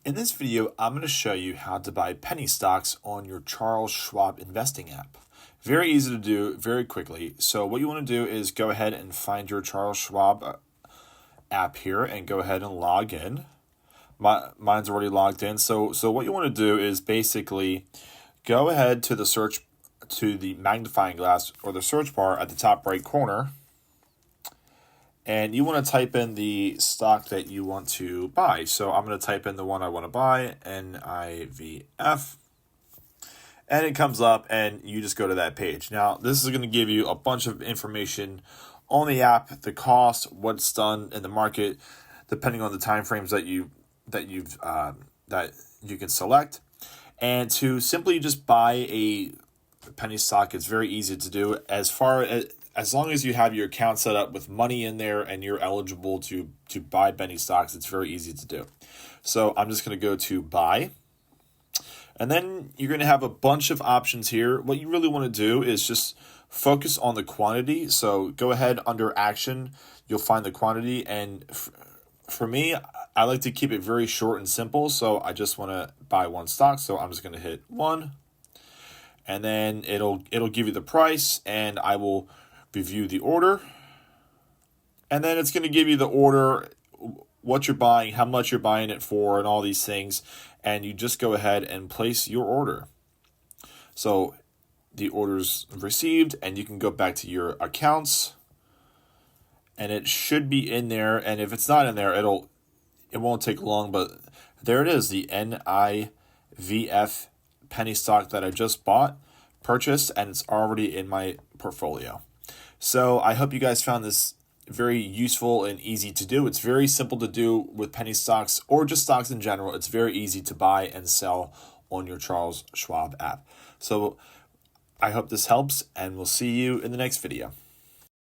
In this video, I'm going to show you how to buy penny stocks on your Charles Schwab investing app. Very easy to do, very quickly. So what you want to do is go ahead and find your Charles Schwab app here and go ahead and log in. Mine's already logged in. So what you want to do is basically go ahead to the magnifying glass or the search bar at the top right corner. And you want to type in the stock that you want to buy. So I'm going to type in the one I want to buy, NIVF. And it comes up and you just go to that page. Now, this is going to give you a bunch of information on the app, the cost, what's done in the market, depending on the time frames that you can select. And to simply just buy a penny stock, it's very easy to do. As long as you have your account set up with money in there and you're eligible to buy penny stocks, it's very easy to do. So I'm just going to go to buy. And then you're going to have a bunch of options here. What you really want to do is just focus on the quantity. So go ahead under action. You'll find the quantity. And for me, I like to keep it very short and simple. So I just want to buy one stock. So I'm just going to hit 1. And then it'll give you the price, and I will review the order, and then it's going to give you the order, what you're buying, how much you're buying it for, and all these things, and you just go ahead and place your order. So the order's received, and you can go back to your accounts, and it should be in there, and if it's not in there, it won't take long, but there it is, the NIVF penny stock that I just purchased, and it's already in my portfolio. So I hope you guys found this very useful and easy to do. It's very simple to do with penny stocks or just stocks in general. It's very easy to buy and sell on your Charles Schwab app. So I hope this helps, and we'll see you in the next video.